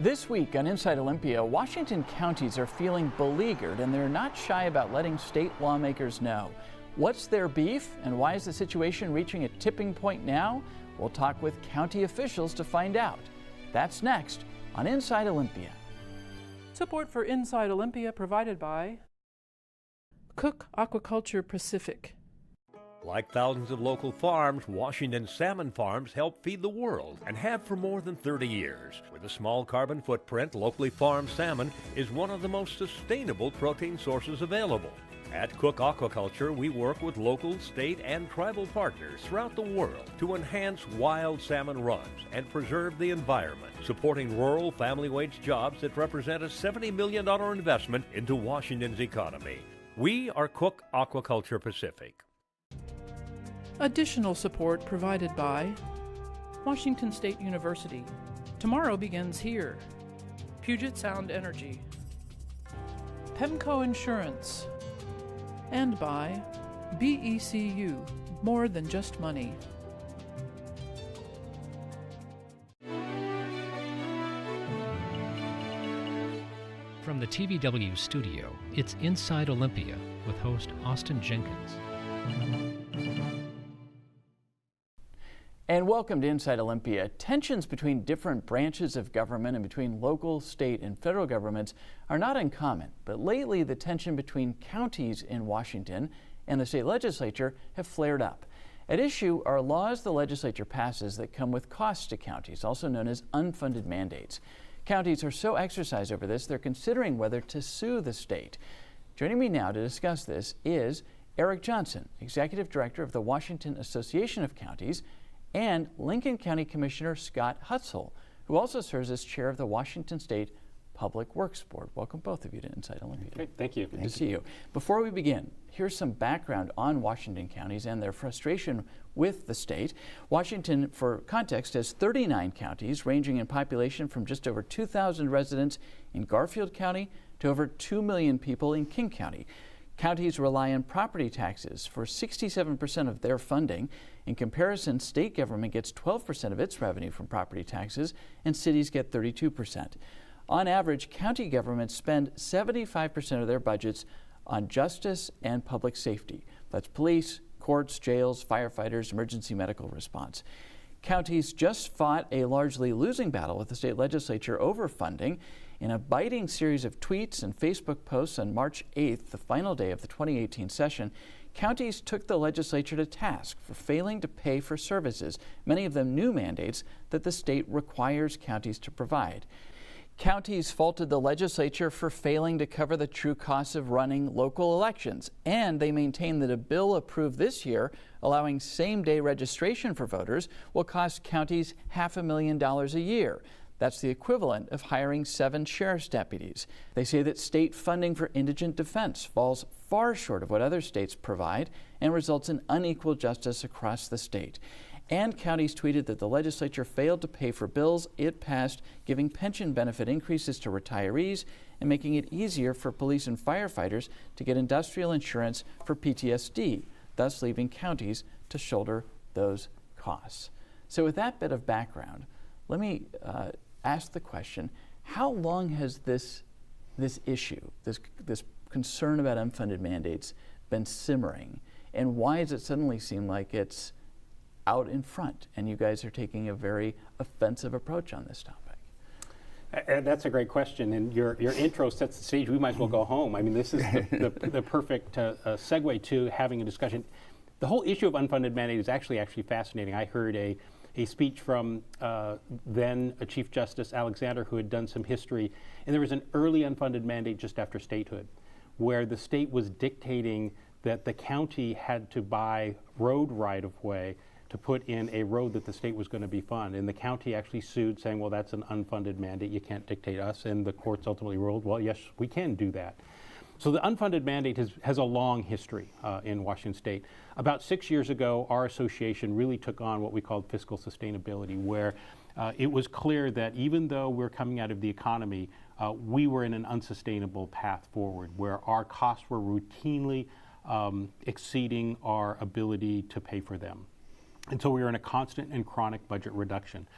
This week on Inside Olympia, Washington counties are feeling beleaguered and they're not shy about letting state lawmakers know. What's their beef and why is the situation reaching a tipping point now? We'll talk with county officials to find out. That's next on Inside Olympia. Support for Inside Olympia provided by Cook Aquaculture Pacific. Like thousands of local farms, Washington salmon farms help feed the world and have for more than 30 years. With a small carbon footprint, locally farmed salmon is one of the most sustainable protein sources available. At Cook Aquaculture, we work with local, state, and tribal partners throughout the world to enhance wild salmon runs and preserve the environment, supporting rural family-wage jobs that represent a $70 million investment into Washington's economy. We are Cook Aquaculture Pacific. Additional support provided by Washington State University. Tomorrow begins here. Puget Sound Energy. Pemco Insurance. And by BECU, more than just money. From the TVW studio, it's Inside Olympia with host Austin Jenkins. And welcome to Inside Olympia. Tensions between different branches of government and between local, state, and federal governments are not uncommon. But lately, the tension between counties in Washington and the state legislature have flared up. At issue are laws the legislature passes that come with costs to counties, also known as unfunded mandates. Counties are so exercised over this, they're considering whether to sue the state. Joining me now to discuss this is Eric Johnson, Executive Director of the Washington Association of Counties, and Lincoln County Commissioner Scott Hutsell, who also serves as chair of the Washington State Public Works Board. Welcome both of you to Inside Olympia. Great, thank you. Good to see you. Before we begin, here's some background on Washington counties and their frustration with the state. Washington, for context, has 39 counties, ranging in population from just over 2,000 residents in Garfield County to over 2 million people in King County. Counties rely on property taxes for 67% of their funding. In comparison, state government gets 12% of its revenue from property taxes, and cities get 32%. On average, county governments spend 75% of their budgets on justice and public safety. That's police, courts, jails, firefighters, emergency medical response. Counties just fought a largely losing battle with the state legislature over funding. In a biting series of tweets and Facebook posts on March 8th, the final day of the 2018 session, counties took the legislature to task for failing to pay for services, many of them new mandates that the state requires counties to provide. Counties faulted the legislature for failing to cover the true costs of running local elections, and they maintained that a bill approved this year allowing same-day registration for voters will cost counties $500,000 a year. That's the equivalent of hiring 7 sheriff's deputies. They say that state funding for indigent defense falls far short of what other states provide and results in unequal justice across the state. And counties tweeted that the legislature failed to pay for bills it passed, giving pension benefit increases to retirees and making it easier for police and firefighters to get industrial insurance for PTSD, thus leaving counties to shoulder those costs. So with that bit of background, let me ask the question, how long has this issue, this concern about unfunded mandates been simmering, and why does it suddenly seem like it's out in front and you guys are taking a very offensive approach on this topic? That's a great question, and your intro sets the stage. We might as well go home. I mean, this is the perfect segue to having a discussion. The whole issue of unfunded mandate is actually fascinating. I heard a speech from then Chief Justice Alexander, who had done some history, and there was an early unfunded mandate just after statehood, where the state was dictating that the county had to buy road right-of-way to put in a road that the state was going to be fund. And the county actually sued, saying, well, that's an unfunded mandate, you can't dictate us. And the courts ultimately ruled, well, yes, we can do that. So the unfunded mandate has a long history in Washington State. About 6 years ago, our association really took on what we called fiscal sustainability, where it was clear that even though we're coming out of the economy, we were in an unsustainable path forward, where our costs were routinely exceeding our ability to pay for them. And so we were in a constant and chronic budget reduction.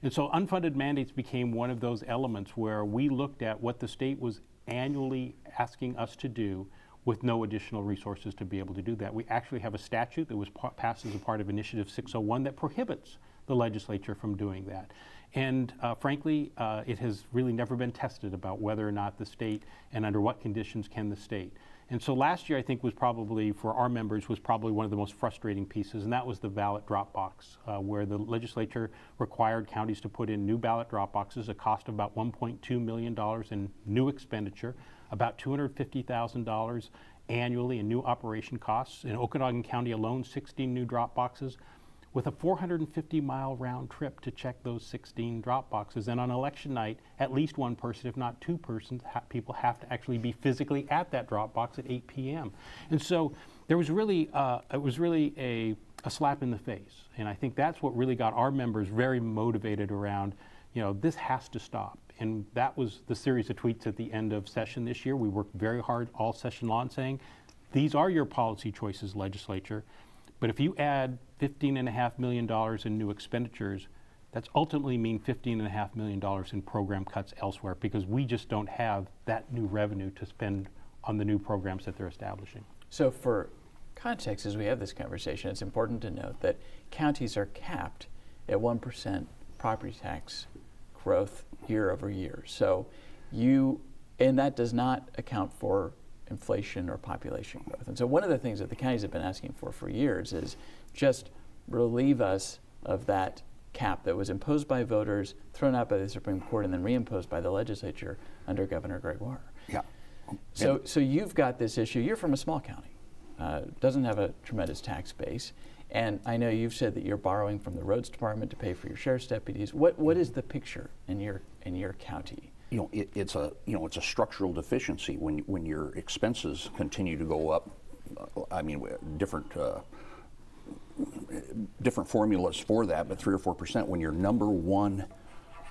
And so unfunded mandates became one of those elements where we looked at what the state was annually asking us to do with no additional resources to be able to do that. We actually have a statute that was passed as a part of Initiative 601 that prohibits the legislature from doing that. And frankly, it has really never been tested about whether or not the state and under what conditions can the state. And so last year, I think, was probably, for our members, was probably one of the most frustrating pieces, and that was the ballot drop box, where the legislature required counties to put in new ballot drop boxes, a cost of about $1.2 million in new expenditure, about $250,000 annually in new operation costs. In Okanagan County alone, 16 new drop boxes, with a 450-mile round trip to check those 16 drop boxes. And on election night, at least one person, if not two persons, people have to actually be physically at that drop box at 8 p.m. And so there was really, it was really a slap in the face. And I think that's what really got our members very motivated around, this has to stop. And that was the series of tweets at the end of session this year. We worked very hard all session long saying, these are your policy choices, legislature. But if you add $15.5 million in new expenditures, that's ultimately mean $15.5 million in program cuts elsewhere, because we just don't have that new revenue to spend on the new programs that they're establishing. So for context, as we have this conversation, it's important to note that counties are capped at 1% property tax growth year over year. So and that does not account for inflation or population growth. And so one of the things that the counties have been asking for years is just relieve us of that cap that was imposed by voters, thrown out by the Supreme Court, and then reimposed by the legislature under Governor Gregoire. Yeah. So you've got this issue. You're from a small county, doesn't have a tremendous tax base, and I know you've said that you're borrowing from the roads department to pay for your sheriff's deputies. What is the picture in your county? It's a structural deficiency when your expenses continue to go up. I mean, different formulas for that, but 3 or 4%. When your number one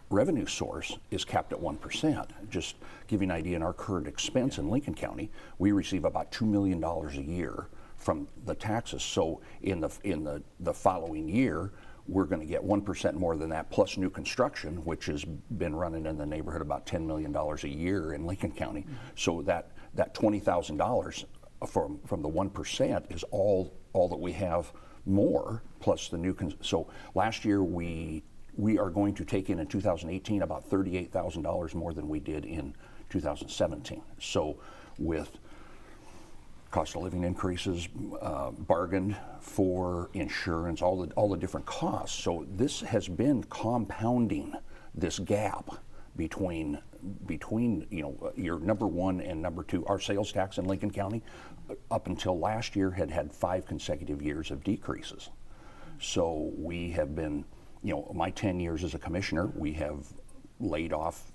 revenue source is capped at 1%, just give you an idea. In our current expense in Lincoln County, we receive about $2 million a year from the taxes. So in the following year, we're going to get 1% more than that, plus new construction, which has been running in the neighborhood about $10 million a year in Lincoln County. Mm-hmm. So that $20,000 from the 1% is all that we have more, plus the new. So last year we are going to take in 2018 about $38,000 more than we did in 2017. So with cost of living increases, bargained for insurance, all the different costs. So this has been compounding this gap between your number one and number two. Our sales tax in Lincoln County, up until last year, had 5 consecutive years of decreases. So we have been, my 10 years as a commissioner, we have laid off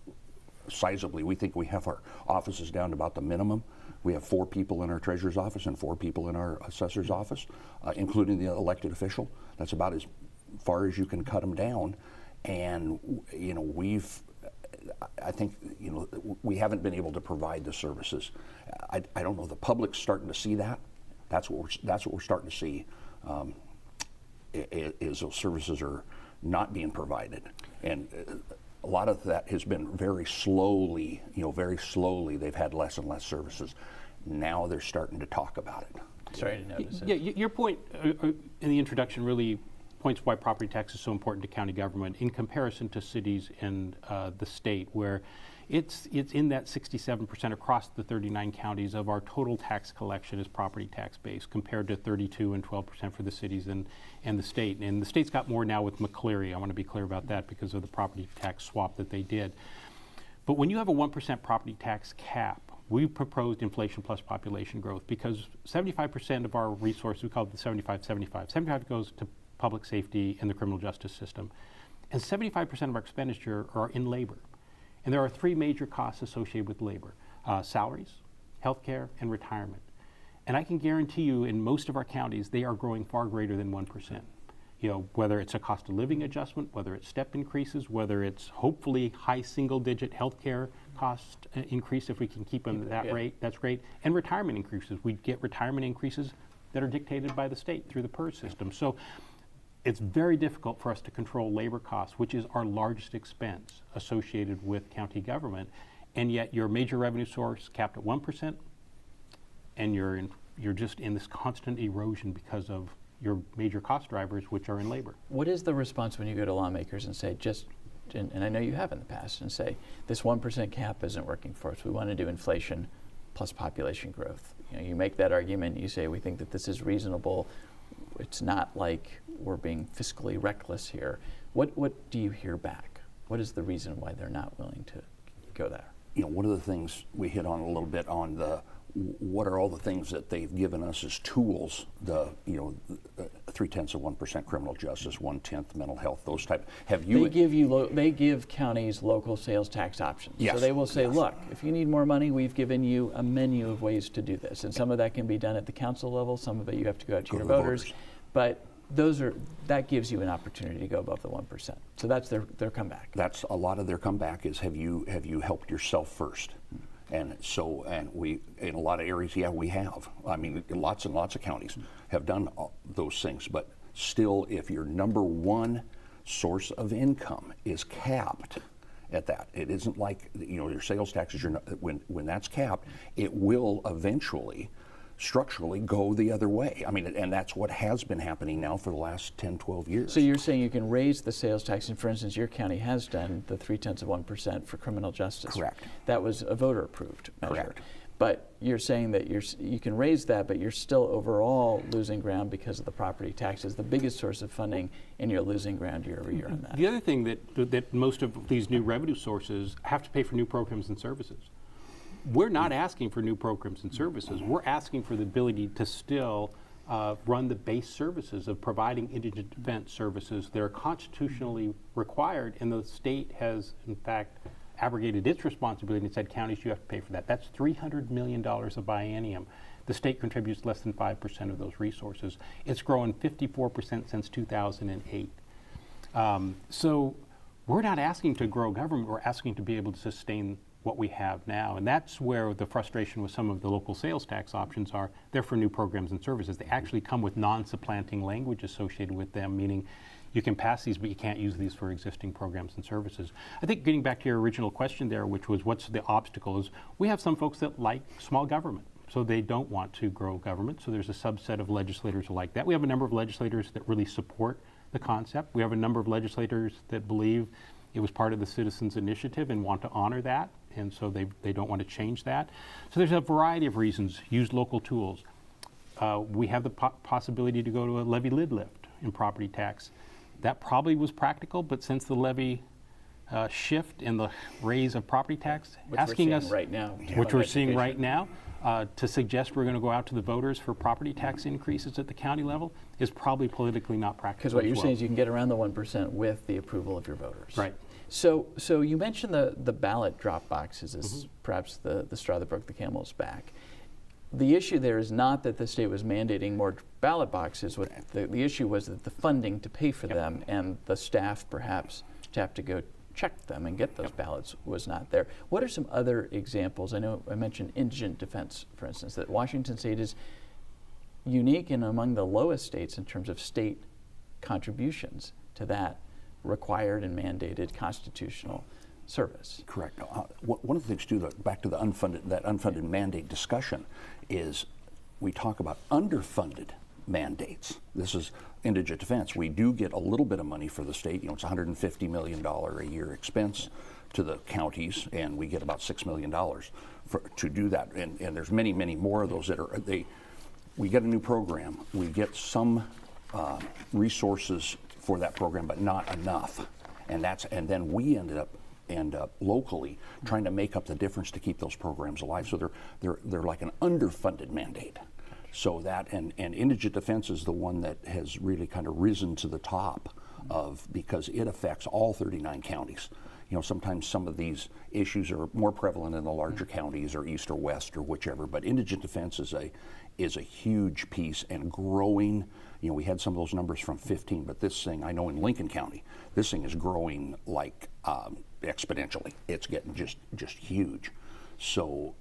sizably. We think we have our offices down to about the minimum. We have 4 people in our treasurer's office and 4 people in our assessor's office, including the elected official. That's about as far as you can cut them down. And I think we haven't been able to provide the services. I don't know. The public's starting to see that. That's what we're starting to see. Is those services are not being provided, and a lot of that has been very slowly. Very slowly, they've had less and less services. Now they're starting to talk about it. Sorry to notice. Yeah, your point in the introduction really points why property tax is so important to county government in comparison to cities and the state, where it's in that 67% across the 39 counties of our total tax collection is property tax based, compared to 32 and 12% for the cities and the state. And the state's got more now with McCleary. I want to be clear about that because of the property tax swap that they did. But when you have a 1% property tax cap, we proposed inflation plus population growth, because 75% of our resources, we call it the 75-75. 75 goes to public safety and the criminal justice system. And 75% of our expenditure are in labor. And there are 3 major costs associated with labor: salaries, healthcare, and retirement. And I can guarantee you in most of our counties, they are growing far greater than 1%. Whether it's a cost of living adjustment, whether it's step increases, whether it's hopefully high single-digit healthcare cost increase, if we can keep them at that rate, that's great. And retirement increases. We get retirement increases that are dictated by the state through the PERS system. So it's very difficult for us to control labor costs, which is our largest expense associated with county government, and yet your major revenue source capped at 1%, and you're just in this constant erosion because of your major cost drivers, which are in labor. What is the response when you go to lawmakers and say, and I know you have in the past, and say, this 1% cap isn't working for us. We want to do inflation plus population growth. You make that argument, you say, we think that this is reasonable. It's not like we're being fiscally reckless here. What do you hear back? What is the reason why they're not willing to go there? One of the things we hit on a little bit on what are all the things that they've given us as tools, 0.3% criminal justice, 1/10 mental health, those type. They give counties local sales tax options. Yes. So they will say, Yes. look, if you need more money, we've given you a menu of ways to do this. And some of that can be done at the council level, some of it you have to go out to your voters. But that gives you an opportunity to go above the 1%. So that's their comeback. That's a lot of their comeback is have you helped yourself first? And we in a lot of areas, we have. I mean, lots and lots of counties have done those things. But still, if your number one source of income is capped at that, it isn't like your sales taxes. When that's capped, it will eventually structurally go the other way. I mean, and that's what has been happening now for the last 10, 12 years. So you're saying you can raise the sales tax, and for instance, your county has done the 0.3% for criminal justice. Correct. That was a voter-approved measure. Correct. But you're saying that you can raise that, but you're still overall losing ground because of the property taxes, the biggest source of funding, and you're losing ground year over year on that. The other thing that most of these new revenue sources have to pay for new programs and services. We're not asking for new programs and services. We're asking for the ability to still run the base services of providing indigent defense services that are constitutionally required, and the state has, in fact, abrogated its responsibility and said, counties, you have to pay for that. That's $300 million a biennium. The state contributes less than 5% of those resources. It's grown 54% since 2008. So we're not asking to grow government, we're asking to be able to sustain what we have now. And that's where the frustration with some of the local sales tax options are. They're for new programs and services. They actually come with non-supplanting language associated with them, meaning you can pass these, but you can't use these for existing programs and services. I think getting back to your original question there, which was what's the obstacle, is we have some folks that like small government. So they don't want to grow government. So there's a subset of legislators who like that. We have a number of legislators that really support the concept. We have a number of legislators that believe it was part of the citizens' initiative and want to honor that. And so they don't want to change that. So there's a variety of reasons. Use local tools. We have the possibility to go to a levy lid lift in property tax. That probably was practical, but since the levy shift in the raise of property tax, asking us right now, which we're seeing right now, to suggest we're going to go out to the voters for property tax increases at the county level is probably politically not practical. Because what you're saying is you can get around the 1% with the approval of your voters. Right. So you mentioned the ballot drop boxes as perhaps the straw that broke the camel's back. The issue there is not that the state was mandating more ballot boxes. What the issue was that the funding to pay for them and the staff perhaps to have to go check them and get those ballots was not there. What are some other examples? I know I mentioned indigent defense, for instance, that Washington State is unique and among the lowest states in terms of state contributions to that required and mandated constitutional service. Correct. One of the things too, back to the unfunded mandate discussion, is we talk about underfunded mandates. This is indigent defense. We do get a little bit of money for the state. It's $150 million a year expense to the counties, and we get about $6 million to do that. And there's many, many more of those that are. We get a new program. We get some resources for that program, but not enough. And then we end up locally trying to make up the difference to keep those programs alive. So they're like an underfunded mandate. So that and indigent defense is the one that has really kind of risen to the top because it affects all 39 counties. Sometimes some of these issues are more prevalent in the larger counties or east or west or whichever, but indigent defense is a huge piece and growing. We had some of those numbers from 15, but this thing, I know in Lincoln County, this thing is growing like exponentially. It's getting just huge. So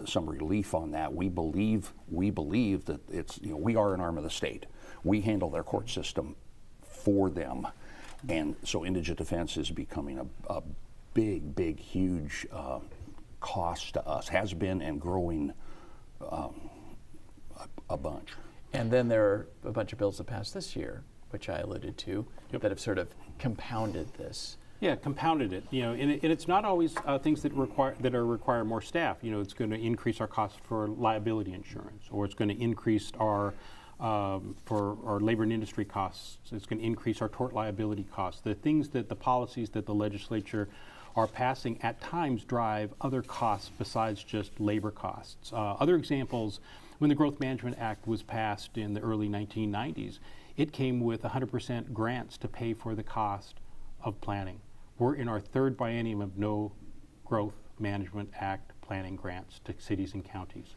some relief on that. We believe that it's, we are an arm of the state. We handle their court system for them. And so indigent defense is becoming a big, huge cost to us, has been and growing a bunch. And then there are a bunch of bills that passed this year, which I alluded to, that have sort of compounded this. Yeah, compounded it. And it's not always things that require more staff. It's going to increase our cost for liability insurance, or it's going to increase our for our labor and industry costs. It's going to increase our tort liability costs. The things that the policies that the legislature are passing at times drive other costs besides just labor costs. Other examples, when the Growth Management Act was passed in the early 1990s, it came with 100% grants to pay for the cost of planning. We're in our third biennium of no Growth Management Act planning grants to cities and counties.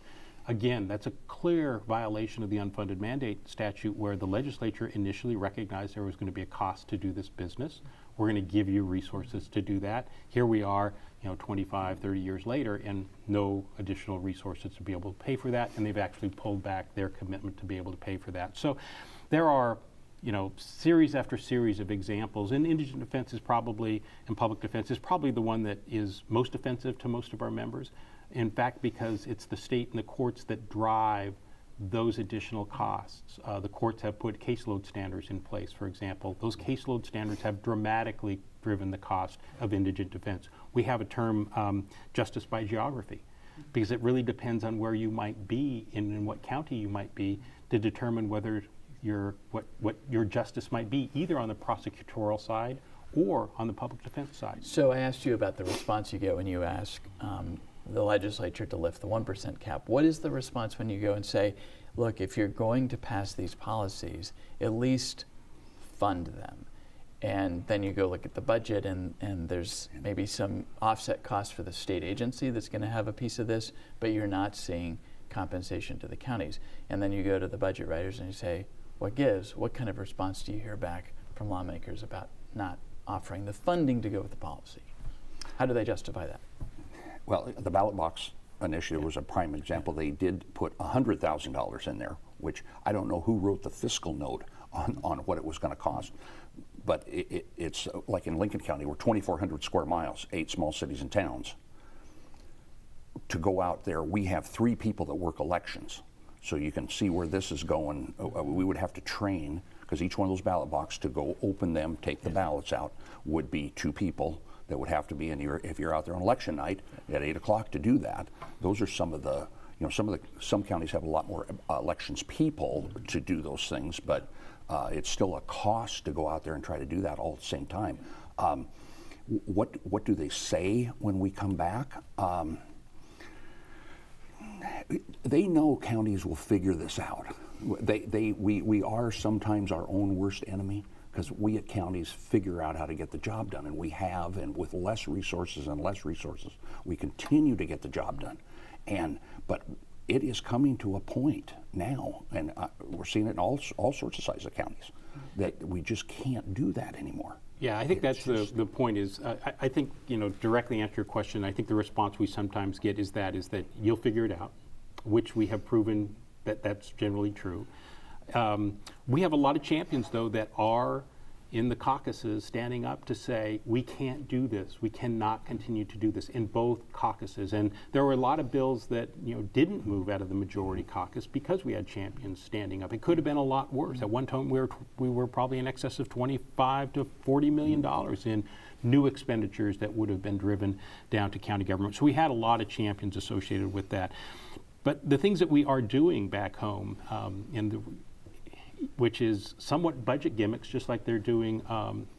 Again, that's a clear violation of the unfunded mandate statute, where the legislature initially recognized there was going to be a cost to do this business. We're going to give you resources to do that. Here we are, 25, 30 years later, and no additional resources to be able to pay for that, and they've actually pulled back their commitment to be able to pay for that. So there are series after series of examples, and indigent defense is probably, and public defense is probably the one that is most offensive to most of our members. In fact, because it's the state and the courts that drive those additional costs. The courts have put caseload standards in place, for example. Those caseload standards have dramatically driven the cost of indigent defense. We have a term, justice by geography, because it really depends on where you might be and in what county you might be to determine whether what your justice might be, either on the prosecutorial side or on the public defense side. So I asked you about the response you get when you ask the legislature to lift the 1% cap. What is the response when you go and say, look, if you're going to pass these policies, at least fund them? And then you go look at the budget, and there's maybe some offset cost for the state agency that's going to have a piece of this, but you're not seeing compensation to the counties. And then you go to the budget writers and you say, what gives? What kind of response do you hear back from lawmakers about not offering the funding to go with the policy? How do they justify that? Well, the ballot box initiative was a prime example. They did put $100,000 in there, which I don't know who wrote the fiscal note on what it was going to cost. But it's like in Lincoln County, we're 2,400 square miles, 8 small cities and towns. To go out there, we have 3 people that work elections. So you can see where this is going. We would have to train, because each one of those ballot boxes, to go open them, take the ballots out, would be 2 people that would have to be in here if you're out there on election night at 8 o'clock to do that. Those are some of the, some counties have a lot more elections people to do those things, but it's still a cost to go out there and try to do that all at the same time. What do they say when we come back? They know counties will figure this out. We are sometimes our own worst enemy, because we at counties figure out how to get the job done, and we have, and with less resources, we continue to get the job done. But it is coming to a point now, and we're seeing it in all sorts of sizes of counties, that we just can't do that anymore. Yeah, I think that's the point is, I think, directly answer your question, I think the response we sometimes get is that you'll figure it out, which we have proven that that's generally true. We have a lot of champions, though, that are in the caucuses standing up to say, we can't do this, we cannot continue to do this, in both caucuses. And there were a lot of bills that didn't move out of the majority caucus because we had champions standing up. It could have been a lot worse. At one time, we were probably in excess of $25 to $40 million in new expenditures that would have been driven down to county government. So we had a lot of champions associated with that. But the things that we are doing back home, which is somewhat budget gimmicks, just like they're doing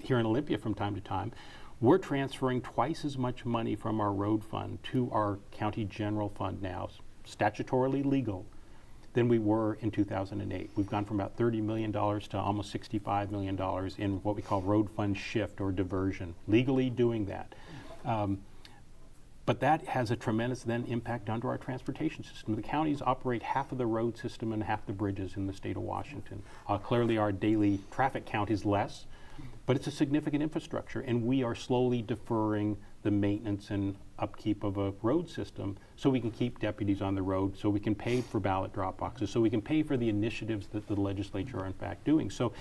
here in Olympia from time to time, we're transferring twice as much money from our road fund to our county general fund now, statutorily legal, than we were in 2008. We've gone from about $30 million to almost $65 million in what we call road fund shift or diversion, legally doing that. But that has a tremendous then impact onto our transportation system. The counties operate half of the road system and half the bridges in the state of Washington. Clearly our daily traffic count is less, but it's a significant infrastructure, and we are slowly deferring the maintenance and upkeep of a road system so we can keep deputies on the road, so we can pay for ballot drop boxes, so we can pay for the initiatives that the legislature are in fact doing. So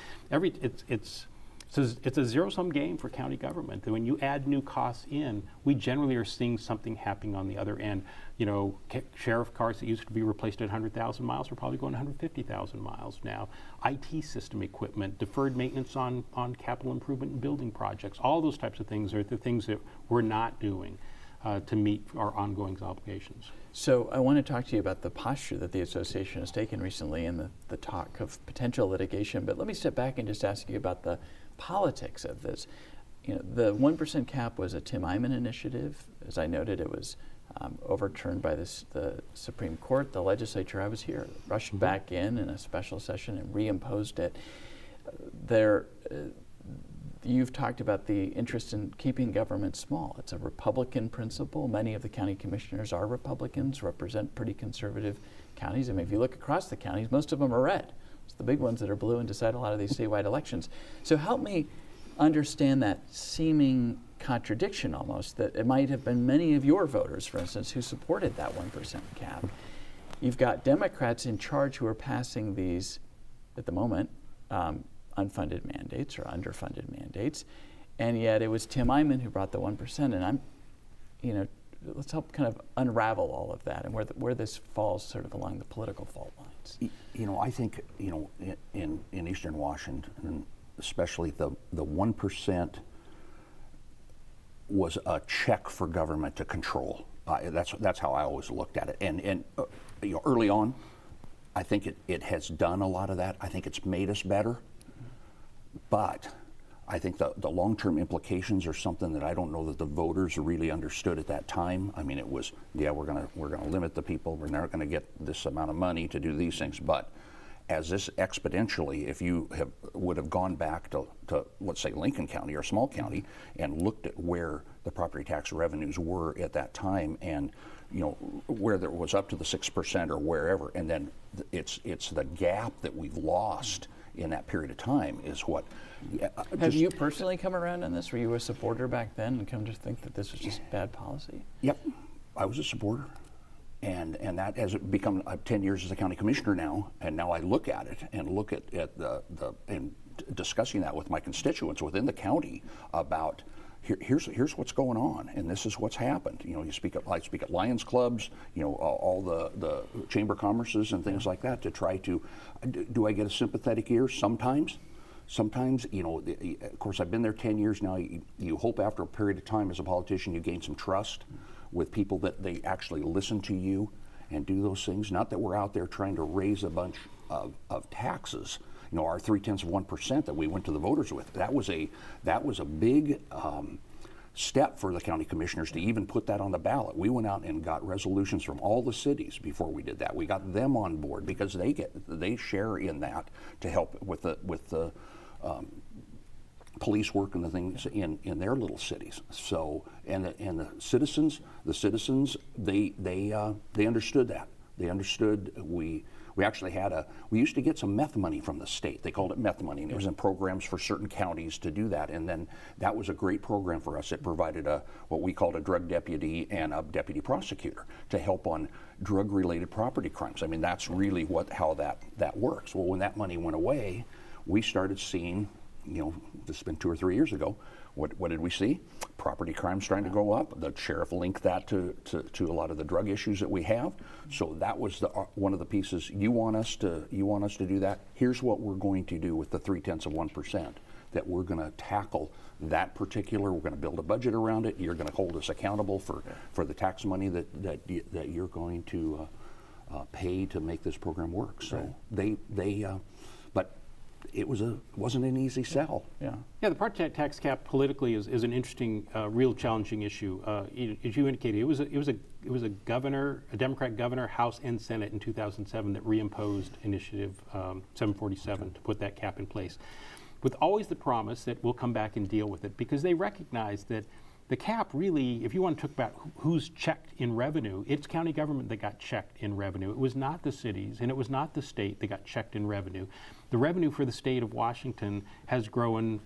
So it's a zero-sum game for county government. When you add new costs in, we generally are seeing something happening on the other end. You know, sheriff cars that used to be replaced at 100,000 miles are probably going 150,000 miles now. IT system equipment, deferred maintenance on capital improvement and building projects. All those types of things are the things that we're not doing to meet our ongoing obligations. So I want to talk to you about the posture that the association has taken recently and the talk of potential litigation, but let me step back and just ask you about the politics of this. You know, the 1% cap was a Tim Eyman initiative. As I noted, it was overturned by the Supreme Court. The legislature, I was here, rushed back in a special session and reimposed it. You've talked about the interest in keeping government small. It's a Republican principle. Many of the county commissioners are Republicans, represent pretty conservative counties. I mean, if you look across the counties, most of them are red. It's the big ones that are blue and decide a lot of these statewide elections. So help me understand that seeming contradiction almost, that it might have been many of your voters, for instance, who supported that 1% cap. You've got Democrats in charge who are passing these, at the moment, unfunded mandates or underfunded mandates, and yet it was Tim Eyman who brought the 1%. And let's help kind of unravel all of that and where this falls sort of along the political fault lines. I think in Eastern Washington, especially the 1% was a check for government to control. That's how I always looked at it. And early on, I think it has done a lot of that. I think it's made us better. But I think the long-term implications are something that I don't know that the voters really understood at that time. I mean, it was, we're gonna limit the people. We're not gonna get this amount of money to do these things. But as this exponentially, if you would have gone back to let's say Lincoln County or small county and looked at where the property tax revenues were at that time, and where there was up to the 6% or wherever, and then it's the gap that we've lost in that period of time is what. Have you personally come around on this? Were you a supporter back then and come to think that this was just bad policy? Yep, I was a supporter, and that has become 10 years as a county commissioner now, and now I look at it and look at and discussing that with my constituents within the county about here's what's going on, and this is what's happened. I speak at Lions clubs, all the chamber commerces and things like that to try to. Do I get a sympathetic ear? Sometimes. Of course, I've been there 10 years now. You hope after a period of time as a politician you gain some trust with people that they actually listen to you and do those things. Not that we're out there trying to raise a bunch of taxes. Our 0.3% that we went to the voters with, that was a big step for the county commissioners to even put that on the ballot. We went out and got resolutions from all the cities before we did that. We got them on board because they share in that to help with the police work and the things in their little cities. So and the citizens they understood that. They understood we actually we used to get some meth money from the state. They called it meth money, and it was in programs for certain counties to do that. And then that was a great program for us. It provided what we called a drug deputy and a deputy prosecutor to help on drug-related property crimes. I mean, that's really how that works. Well, when that money went away, we started seeing, this has been 2 or 3 years ago, what did we see? Property crimes trying to go up. The sheriff linked that to a lot of the drug issues that we have. So that was one of the pieces. You want us to do that? Here's what we're going to do with the 0.3%. That we're going to tackle that particular. We're going to build a budget around it. You're going to hold us accountable for the tax money that you're going to pay to make this program work. So right. But it wasn't an easy sell. Yeah, the property tax cap politically is an interesting, real challenging issue. As you indicated, it was a Democrat governor, House and Senate in 2007 that reimposed Initiative 747 to put that cap in place, with always the promise that we'll come back and deal with it, because they recognize that the cap really, if you want to talk about who's checked in revenue, it's county government that got checked in revenue. It was not the cities, and it was not the state that got checked in revenue. The revenue for the state of Washington has grown,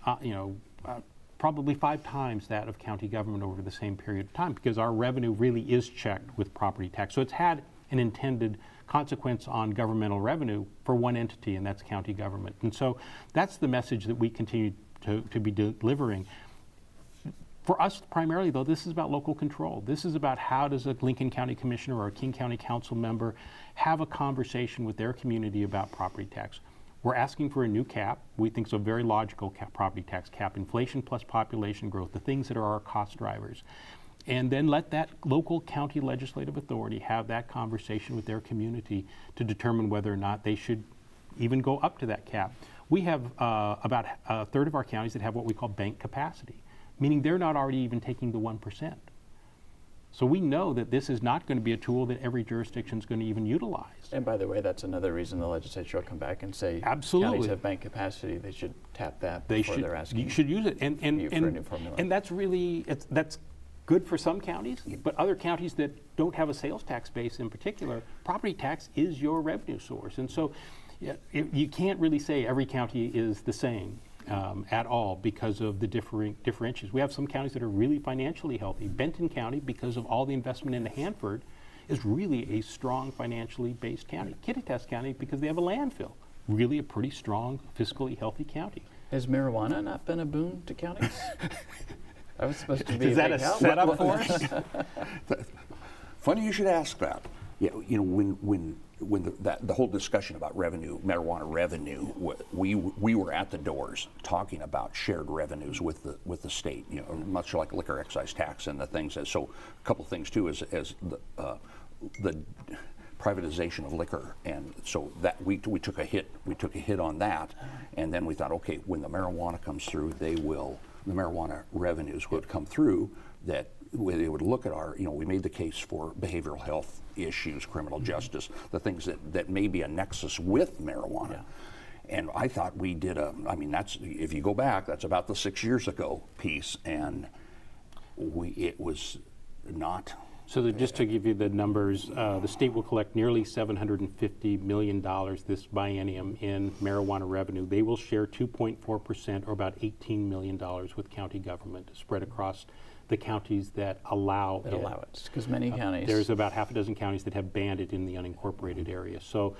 probably 5 times that of county government over the same period of time, because our revenue really is checked with property tax. So it's had an intended consequence on governmental revenue for one entity, and that's county government. And so that's the message that we continue to be delivering. For us, primarily, though, this is about local control. This is about how does a Lincoln County Commissioner or a King County Council member have a conversation with their community about property tax. We're asking for a new cap. We think it's a very logical property tax cap, inflation plus population growth, the things that are our cost drivers. And then let that local county legislative authority have that conversation with their community to determine whether or not they should even go up to that cap. We have about a third of our counties that have what we call bank capacity, meaning they're not already even taking the 1%. So we know that this is not going to be a tool that every jurisdiction is going to even utilize. And by the way, that's another reason the legislature will come back and say Absolutely. counties have bank capacity, they should tap that They before they're asking you should use it. for a new formula. And that's really, that's good for some counties, but other counties that don't have a sales tax base in particular, property tax is your revenue source. And so you can't really say every county is the same. At all because of the differentials. We have some counties that are really financially healthy. Benton County, because of all the investment into Hanford, is really a strong financially based county. Kittitas County, because they have a landfill, really a pretty strong, fiscally healthy county. Has marijuana not been a boon to counties? That was supposed to be Is that big a help. setup for us? Funny you should ask that. Yeah, you know, when the whole discussion about revenue, marijuana revenue, we were at the doors talking about shared revenues with the state. You know, much like liquor excise tax and the things. So a couple things too is the privatization of liquor, and so that we took a hit. We took a hit on that, and then we thought, okay, when the marijuana comes through, the marijuana revenues would come through. That they would look at our, you know, we made the case for behavioral health issues, criminal justice, the things that may be a nexus with marijuana. Yeah. And I thought we did that's, if you go back, that's about the 6 years ago piece, and it was not. So just to give you the numbers, the state will collect nearly $750 million this biennium in marijuana revenue. They will share 2.4%, or about $18 million, with county government spread across the counties that allow it. Because many counties. There's about half a dozen counties that have banned it in the unincorporated area. So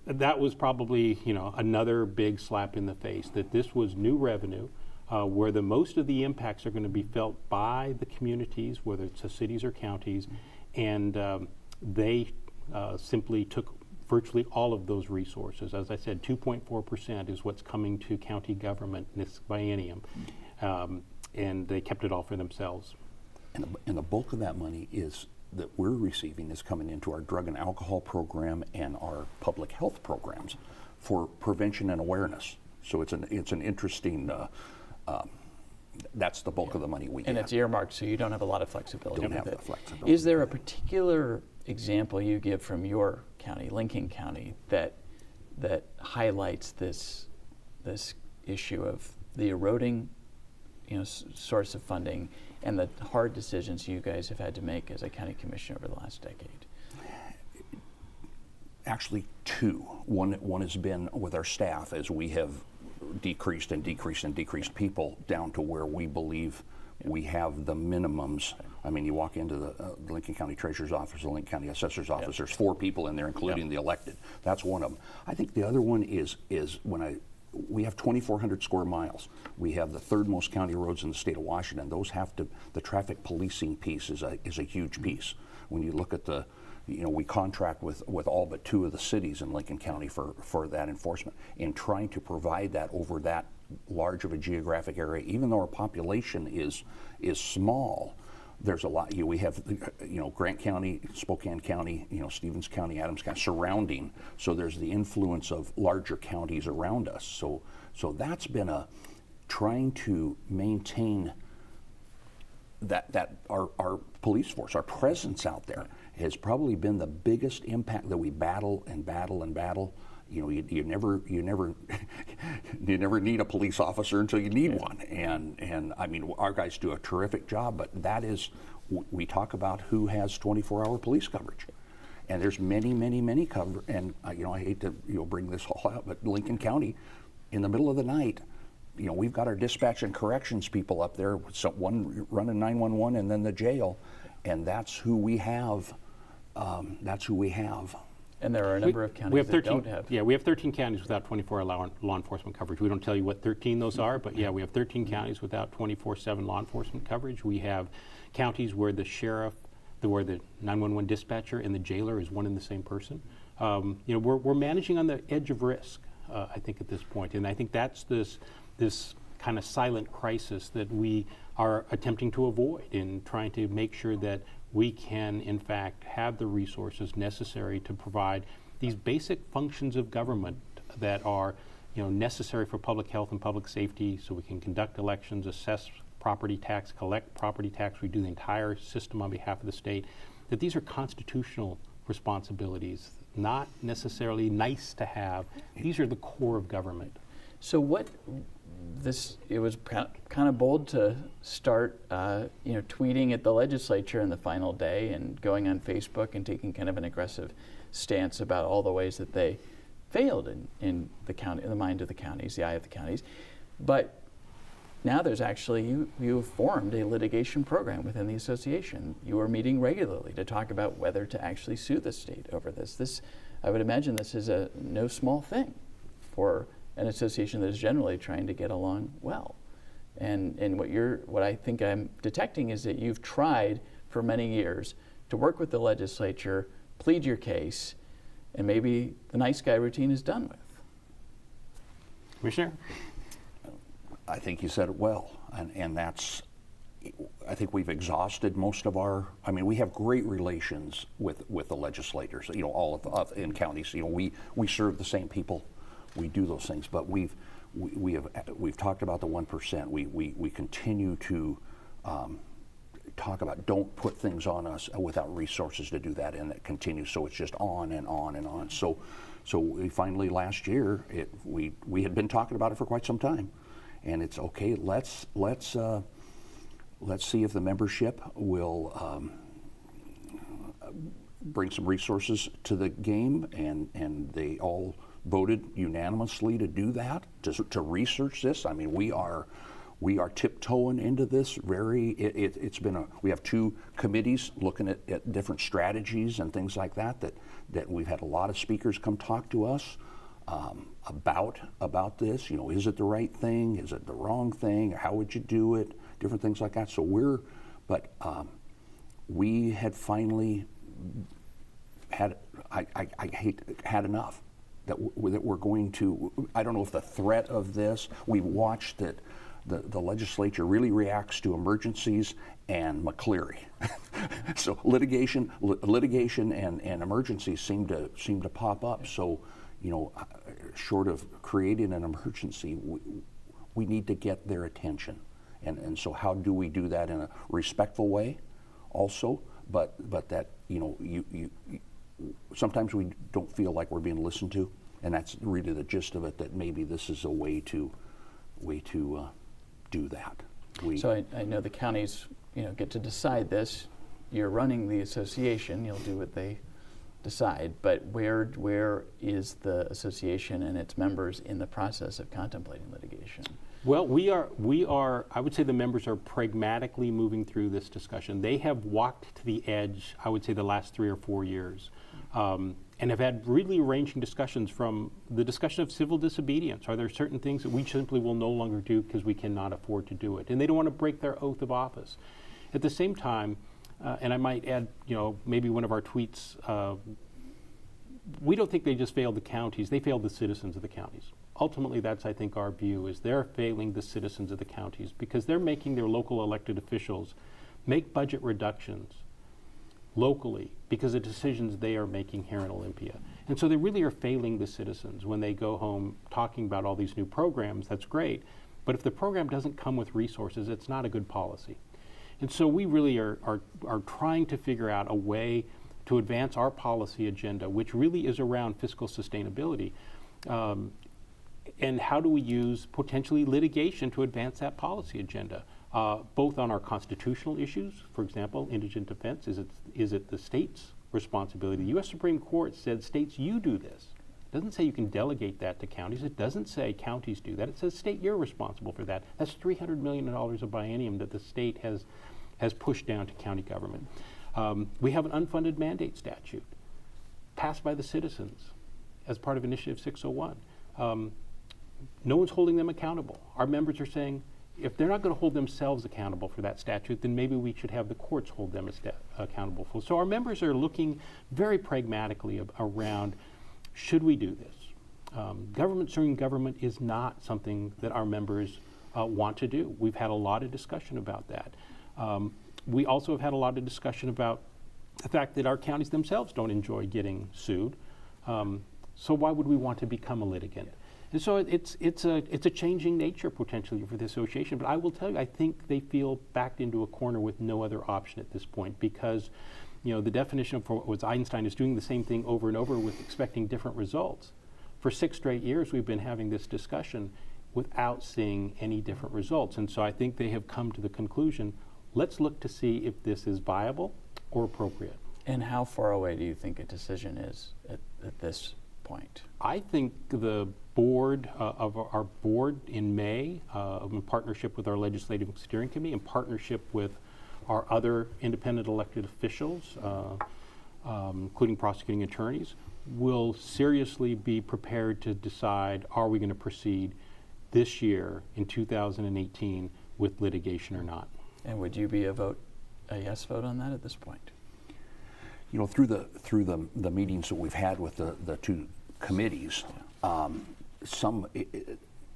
that was probably, you know, another big slap in the face, that this was new revenue, where the most of the impacts are going to be felt by the communities, whether it's the cities or counties, and they simply took virtually all of those resources. As I said, 2.4% is what's coming to county government this biennium. And they kept it all for themselves. And the bulk of that money that we're receiving is coming into our drug and alcohol program and our public health programs for prevention and awareness. So it's an interesting. That's the bulk of the money we get. And it's earmarked, so you don't have a lot of flexibility. Don't have the flexibility. Is there a particular example you give from your county, Lincoln County, that highlights this issue of the eroding, you know, source of funding and the hard decisions you guys have had to make as a county commissioner over the last decade? Actually, two. One has been with our staff, as we have decreased people down to where we believe we have the minimums. I mean, you walk into the Lincoln County Treasurer's Office, the Lincoln County Assessor's Office, there's 4 people in there, including the elected. That's one of them. I think the other one is we have 2,400 square miles. We have the 3rd most county roads in the state of Washington. Those the traffic policing piece is a huge piece. When you look at we contract with all but 2 of the cities in Lincoln County for that enforcement. In trying to provide that over that large of a geographic area, even though our population is small, there's a lot. We have, Grant County, Spokane County, Stevens County, Adams County surrounding. So there's the influence of larger counties around us. So that's been trying to maintain that our police force, our presence out there, has probably been the biggest impact. That we battle and battle and battle. You never need a police officer until you need one. And I mean, our guys do a terrific job, but that is, we talk about who has 24-hour police coverage. And there's many cover, and I hate to bring this all out, but Lincoln County, in the middle of the night, we've got our dispatch and corrections people up there, one running 911 and then the jail, and that's who we have. And there are a number of counties that don't have. Yeah, we have 13 counties without 24 law enforcement coverage. We don't tell you what 13 those are, but yeah, we have 13 counties without 24/7 law enforcement coverage. We have counties where the sheriff, where the 911 dispatcher and the jailer is one and the same person. We're managing on the edge of risk, I think, at this point. And I think that's this kind of silent crisis that we are attempting to avoid in trying to make sure that we can, in fact, have the resources necessary to provide these basic functions of government that are, necessary for public health and public safety, so we can conduct elections, assess property tax, collect property tax. We do the entire system on behalf of the state. That these are constitutional responsibilities, not necessarily nice to have. These are the core of government. So it was kind of bold to start, tweeting at the legislature in the final day and going on Facebook and taking kind of an aggressive stance about all the ways that they failed in the county, in the mind of the counties, the eye of the counties. But now there's actually, you have formed a litigation program within the association. You are meeting regularly to talk about whether to actually sue the state over this. I would imagine this is no small thing for an association that is generally trying to get along well. And what I think I'm detecting is that you've tried for many years to work with the legislature, plead your case, and maybe the nice guy routine is done with. Commissioner? I think you said it well, and that's, I think we've exhausted most of we have great relations with the legislators, all of in counties. We serve the same people. We do those things, but we've talked about the 1%. We continue to talk about don't put things on us without resources to do that, and it continues. So it's just on and on and on. So we finally last year we had been talking about it for quite some time, and it's okay. Let's see if the membership will bring some resources to the game, and they all voted unanimously to do that, to research this. We are tiptoeing into this we have two committees looking at different strategies and things like that we've had a lot of speakers come talk to us about this. Is it the right thing? Is it the wrong thing? How would you do it? Different things like that. So we had finally had enough. That we're going to, I don't know if the threat of this, we watched that the legislature really reacts to emergencies and McCleary. So litigation and emergencies seem to pop up. So, short of creating an emergency, we need to get their attention. And so how do we do that in a respectful way also, but that, sometimes we don't feel like we're being listened to, and that's really the gist of it, that maybe this is a way to do that. So I know the counties, get to decide this. You're running the association, you'll do what they decide, but where is the association and its members in the process of contemplating litigation? Well, we are, I would say the members are pragmatically moving through this discussion. They have walked to the edge, I would say, the last 3 or 4 years, and have had really ranging discussions, from the discussion of civil disobedience. Are there certain things that we simply will no longer do because we cannot afford to do it? And they don't want to break their oath of office. At the same time, and I might add, maybe one of our tweets, we don't think they just failed the counties, they failed the citizens of the counties. Ultimately, that's, I think, our view, is they're failing the citizens of the counties because they're making their local elected officials make budget reductions locally because of decisions they are making here in Olympia. And so they really are failing the citizens when they go home talking about all these new programs. That's great, but if the program doesn't come with resources, it's not a good policy. And so we really are trying to figure out a way to advance our policy agenda, which really is around fiscal sustainability. And how do we use potentially litigation to advance that policy agenda, both on our constitutional issues, for example, indigent defense. Is it the state's responsibility? The U.S. Supreme Court said, states, you do this. It doesn't say you can delegate that to counties. It doesn't say counties do that. It says, state, you're responsible for that. That's $300 million a biennium that the state has pushed down to county government. We have an unfunded mandate statute passed by the citizens as part of Initiative 601. No one's holding them accountable. Our members are saying, if they're not going to hold themselves accountable for that statute, then maybe we should have the courts hold them accountable for. So our members are looking very pragmatically around, should we do this? Government serving government is not something that our members want to do. We've had a lot of discussion about that. We also have had a lot of discussion about the fact that our counties themselves don't enjoy getting sued. So why would we want to become a litigant? And so it's a changing nature potentially for the association. But I will tell you, I think they feel backed into a corner with no other option at this point, because the definition for what was Einstein is doing the same thing over and over with expecting different results. For 6 straight years, we've been having this discussion without seeing any different results. And so I think they have come to the conclusion, let's look to see if this is viable or appropriate. And how far away do you think a decision is at this point? I think the board of our board in May, in partnership with our legislative steering committee, in partnership with our other independent elected officials, including prosecuting attorneys, will seriously be prepared to decide, are we going to proceed this year in 2018 with litigation or not? And would you be a yes vote on that at this point? Through the meetings that we've had with the 2 committees,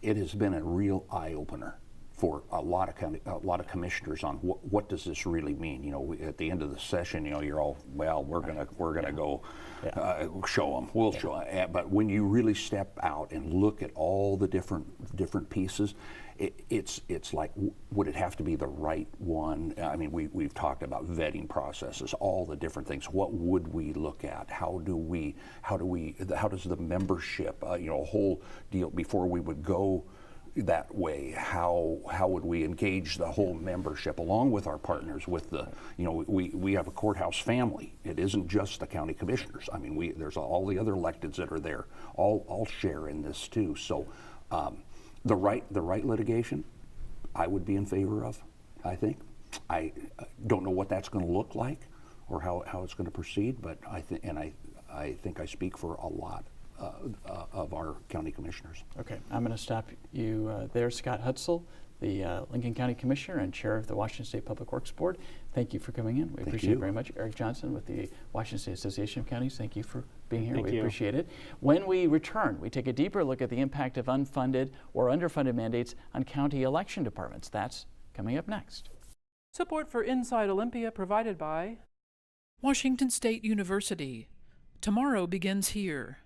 it has been a real eye opener for a lot of commissioners on what does this really mean. At the end of the session, you're all, well, we're gonna go show them. We'll show. But when you really step out and look at all the different pieces, it's like, would it have to be the right one? I mean, we've talked about vetting processes, all the different things. What would we look at? How does the membership, a whole deal before we would go that way? How would we engage the whole membership along with our partners? With the, we have a courthouse family. It isn't just the county commissioners. I mean, there's all the other electeds that are there. All share in this too. So. The right litigation, I would be in favor of. I think. I don't know what that's going to look like, or how it's going to proceed. But I think I speak for a lot of our county commissioners. Okay, I'm going to stop you there, Scott Hutsell, the Lincoln County Commissioner and Chair of the Washington State Public Works Board. Thank you for coming in. We appreciate it very much. Eric Johnson with the Washington State Association of Counties. Thank you for being here. We appreciate it. When we return, we take a deeper look at the impact of unfunded or underfunded mandates on county election departments. That's coming up next. Support for Inside Olympia provided by Washington State University. Tomorrow begins here.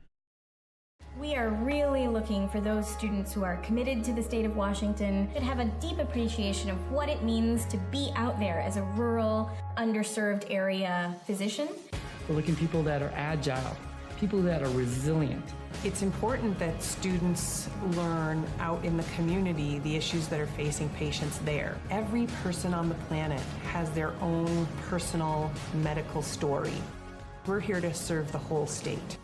We are really looking for those students who are committed to the state of Washington, that have a deep appreciation of what it means to be out there as a rural, underserved area physician. We're looking for people that are agile, people that are resilient. It's important that students learn out in the community the issues that are facing patients there. Every person on the planet has their own personal medical story. We're here to serve the whole state.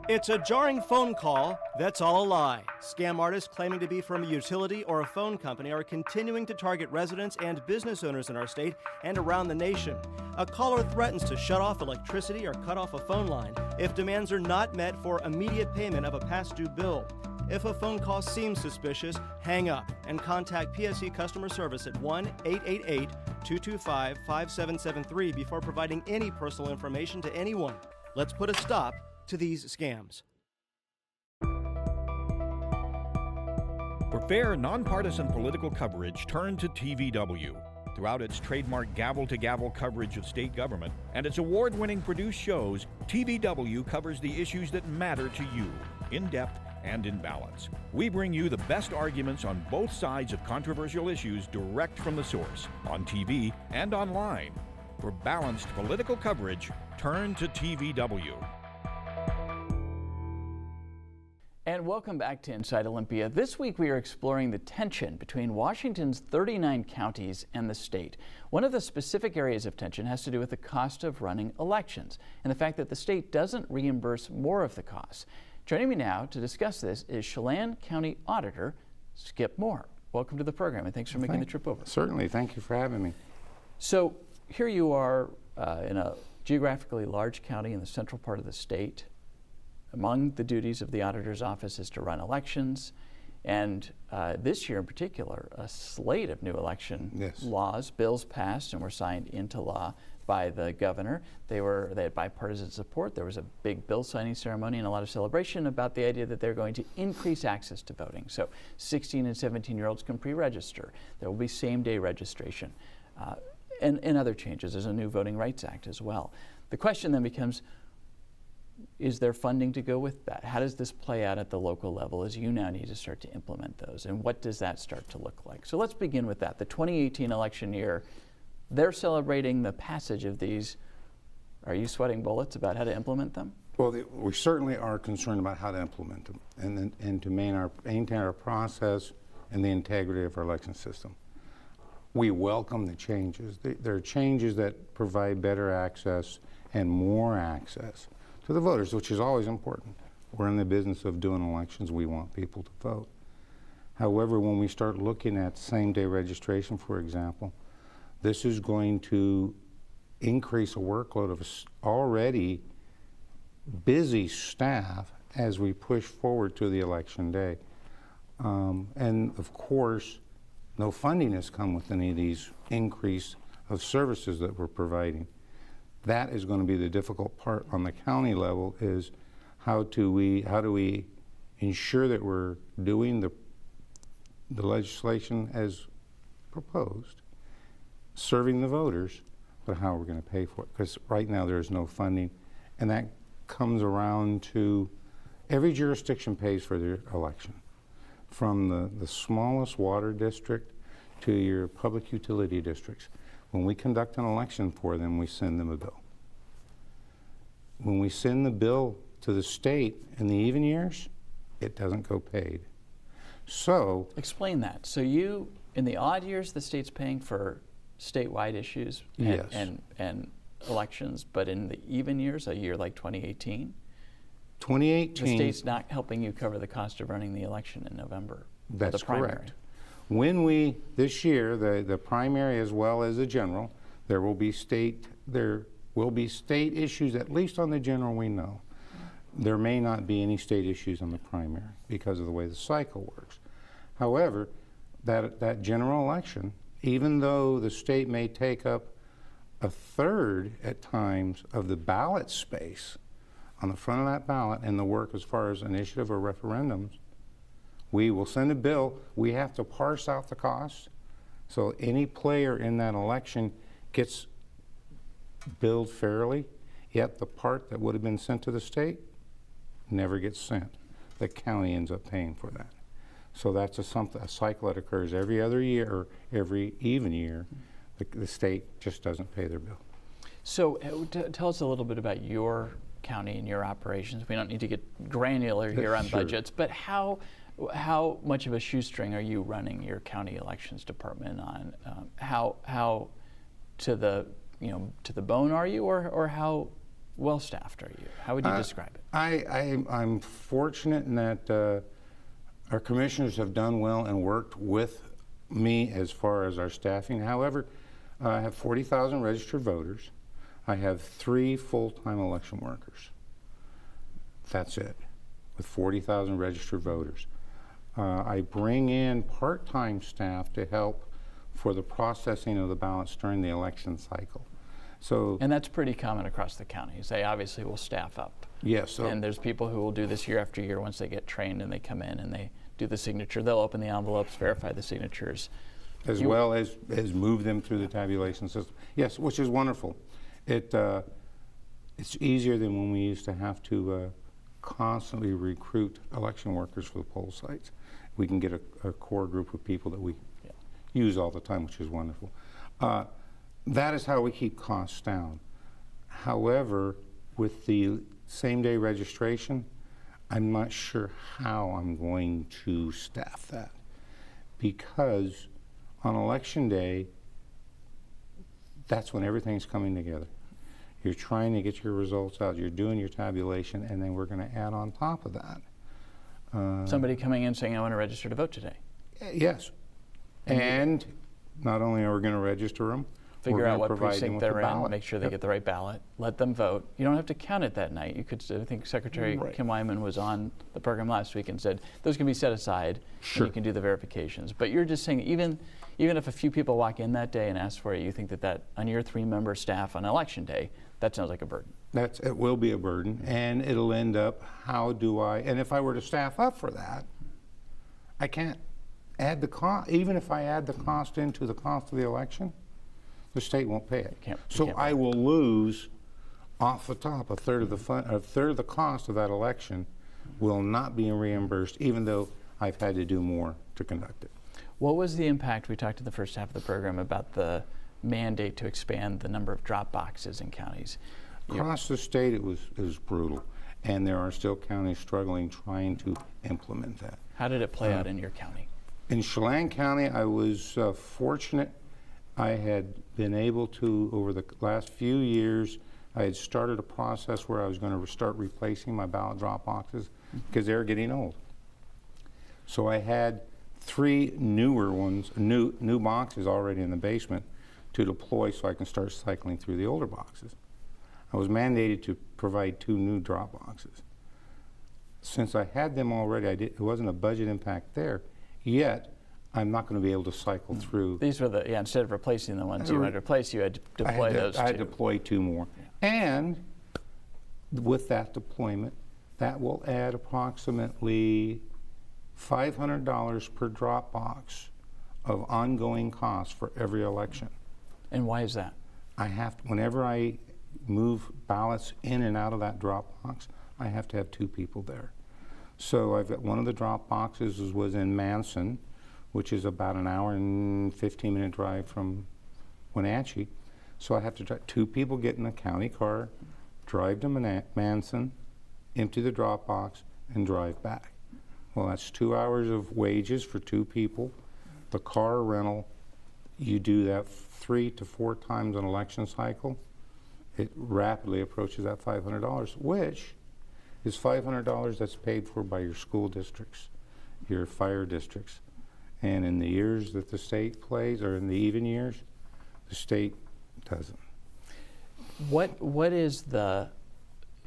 It's a jarring phone call that's all a lie. Scam artists claiming to be from a utility or a phone company are continuing to target residents and business owners in our state and around the nation. A caller threatens to shut off electricity or cut off a phone line if demands are not met for immediate payment of a past due bill. If a phone call seems suspicious, hang up and contact PSC customer service at 1-888-225-5773 before providing any personal information to anyone. Let's put a stop to these scams. For fair, nonpartisan political coverage, turn to TVW. Throughout its trademark gavel-to-gavel coverage of state government and its award-winning produced shows, TVW covers the issues that matter to you, in depth and in balance. We bring you the best arguments on both sides of controversial issues direct from the source, on TV and online. For balanced political coverage, turn to TVW. And welcome back to Inside Olympia. This week we are exploring the tension between Washington's 39 counties and the state. One of the specific areas of tension has to do with the cost of running elections and the fact that the state doesn't reimburse more of the costs. Joining me now to discuss this is Chelan County Auditor Skip Moore. Welcome to the program and thanks for making the trip over. Certainly, thank you for having me. So here you are in a geographically large county in the central part of the state. Among the duties of the auditor's office is to run elections, and this year in particular, a slate of new election laws, bills passed and were signed into law by the governor. They had bipartisan support. There was a big bill signing ceremony and a lot of celebration about the idea that they're going to increase access to voting. So 16 and 17-year-olds can pre-register. There will be same-day registration and other changes. There's a new Voting Rights Act as well. The question then becomes, is there funding to go with that? How does this play out at the local level as you now need to start to implement those? And what does that start to look like? So let's begin with that. The 2018 election year, they're celebrating the passage of these. Are you sweating bullets about how to implement them? Well, we certainly are concerned about how to implement them and to maintain our process and the integrity of our election system. We welcome the changes. There are changes that provide better access and more access to the voters, which is always important. We're in the business of doing elections. We want people to vote. However, when we start looking at same-day registration, for example, this is going to increase a workload of already busy staff as we push forward to the election day. And of course, no funding has come with any of these increase of services that we're providing. That is going to be the difficult part on the county level, is how do we ensure that we're doing the legislation as proposed, serving the voters, but how we're going to pay for it. Because right now there's no funding, and that comes around to every jurisdiction pays for their election, from the smallest water district to your public utility districts. When we conduct an election for them, we send them a bill. When we send the bill to the state in the even years, it doesn't go paid. So explain that. So you, in the odd years, the state's paying for statewide issues and elections, but in the even years, a year like 2018, the state's not helping you cover the cost of running the election in November. That's the primary. Correct. When this year, the primary as well as the general, there will be state issues, at least on the general we know. There may not be any state issues on the primary because of the way the cycle works. However, that general election, even though the state may take up a third at times of the ballot space on the front of that ballot and the work as far as initiative or referendums, we will send a bill. We have to parse out the costs, so any player in that election gets billed fairly, yet the part that would have been sent to the state never gets sent. The county ends up paying for that. So that's a cycle that occurs every other year, or every even year. The state just doesn't pay their bill. So tell us a little bit about your county and your operations. We don't need to get granular here on budgets, but how much of a shoestring are you running your county elections department on? How to the bone are you, or how well staffed are you? How would you describe it? I'm fortunate in that our commissioners have done well and worked with me as far as our staffing. However, I have 40,000 registered voters. I have 3 full-time election workers. That's it, with 40,000 registered voters. I bring in part-time staff to help for the processing of the ballots during the election cycle. And that's pretty common across the counties. They obviously will staff up. Yes. And there's people who will do this year after year once they get trained and they come in and they do the signature. They'll open the envelopes, verify the signatures. As well as move them through the tabulation system. Yes, which is wonderful. It's easier than when we used to have to constantly recruit election workers for the poll sites. We can get a core group of people that we use all the time, which is wonderful. That is how we keep costs down. However, with the same-day registration, I'm not sure how I'm going to staff that, because on election day, that's when everything's coming together. You're trying to get your results out, you're doing your tabulation, and then we're going to add on top of that. Somebody coming in saying, I want to register to vote today. Yes. And not only are we going to register them, Figure out what provide them precinct with they're the in, ballot. make sure they get the right ballot, let them vote. You don't have to count it that night. You could, I think Secretary Kim Wyman was on the program last week and said those can be set aside and you can do the verifications. But you're just saying even if a few people walk in that day and ask for it, you think that on your 3-member staff on election day, that sounds like a burden. It will be a burden, and it'll end up, and if I were to staff up for that, I can't add the cost. Even if I add the cost into the cost of the election, the state won't pay it. So I will lose off the top a third of the cost of that election will not be reimbursed, even though I've had to do more to conduct it. What was the impact? We talked in the first half of the program about the mandate to expand the number of drop boxes in counties. Across the state, it was brutal, and there are still counties struggling trying to implement that. How did it play out in your county? In Chelan County, I was fortunate. I had been able to, over the last few years, I had started a process where I was going to start replacing my ballot drop boxes because they were getting old. So I had 3 newer ones, new boxes already in the basement to deploy so I can start cycling through the older boxes. I was mandated to provide 2 new drop boxes. Since I had them already, it wasn't a budget impact there, yet I'm not going to be able to cycle through. These were instead of replacing the ones you had to replace, you had to deploy those 2. I had to deploy 2 more. And with that deployment, that will add approximately $500 per drop box of ongoing costs for every election. And why is that? Whenever I move ballots in and out of that drop box, I have to have 2 people there. So I've got one of the drop boxes was in Manson, which is about an hour and 15-minute drive from Wenatchee. So I have to drive 2 people, get in a county car, drive to Manson, empty the drop box, and drive back. Well, that's 2 hours of wages for 2 people. The car rental, you do that 3 to 4 times an election cycle, it rapidly approaches that $500, which is $500 that's paid for by your school districts, your fire districts. And in the years that the state plays, or in the even years, the state doesn't. What is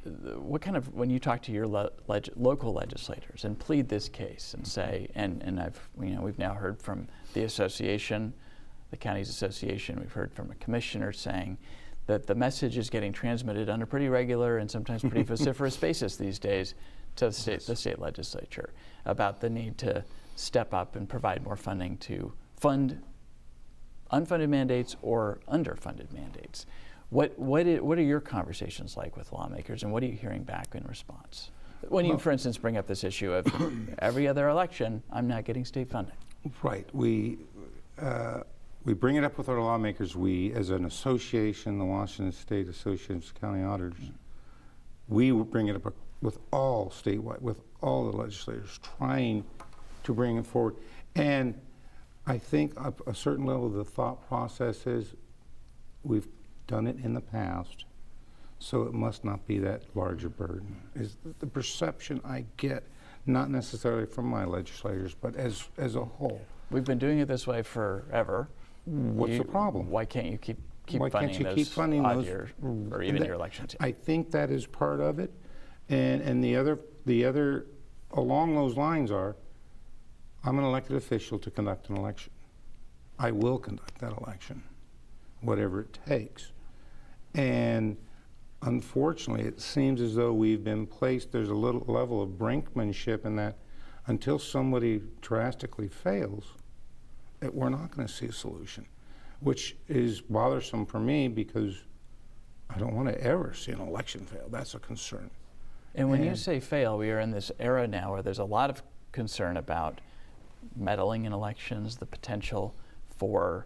what kind of, when you talk to your local legislators and plead this case and say, and we've now heard from the association, the county's association, we've heard from a commissioner saying that the message is getting transmitted on a pretty regular and sometimes pretty vociferous basis these days to the state legislature about the need to step up and provide more funding to fund unfunded mandates or underfunded mandates. What are your conversations like with lawmakers, and what are you hearing back in response? When you, for instance, bring up this issue of every other election, I'm not getting state funding. Right. We bring it up with our lawmakers. We, as an association, the Washington State Association of County Auditors, we bring it up with all statewide, with all the legislators, trying to bring it forward. And I think a certain level of the thought process is we've done it in the past, so it must not be that large a burden, is the perception I get, not necessarily from my legislators, but as a whole. We've been doing it this way forever. What's the problem? Why can't you keep Why funding can't you those keep funding odd those, year or even year elections? I think that is part of it, and the other along those lines are, I'm an elected official to conduct an election. I will conduct that election, whatever it takes. And unfortunately, it seems as though we've been placed, there's a little level of brinkmanship in that until somebody drastically fails, that we're not going to see a solution, which is bothersome for me because I don't want to ever see an election fail. That's a concern. And when you say fail, we are in this era now where there's a lot of concern about meddling in elections, the potential for,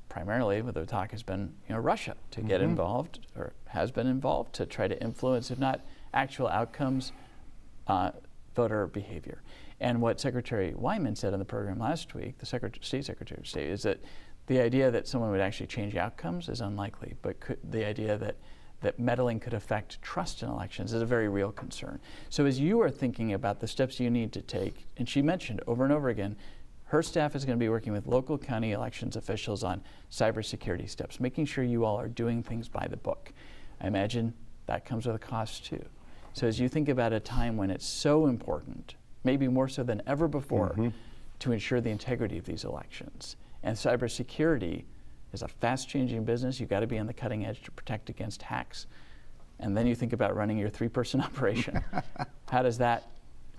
primarily, the talk has been, Russia to get involved, or has been involved, to try to influence, if not actual outcomes, voter behavior. And what Secretary Wyman said on the program last week, the State Secretary of State, is that the idea that someone would actually change outcomes is unlikely, but the idea that meddling could affect trust in elections is a very real concern. So as you are thinking about the steps you need to take, and she mentioned over and over again Her staff is going to be working with local county elections officials on cybersecurity steps, making sure you all are doing things by the book. I imagine that comes with a cost too. So as you think about a time when it's so important, maybe more so than ever before, to ensure the integrity of these elections, and cybersecurity is a fast-changing business. You've got to be on the cutting edge to protect against hacks. And then you think about running your 3-person operation. How does that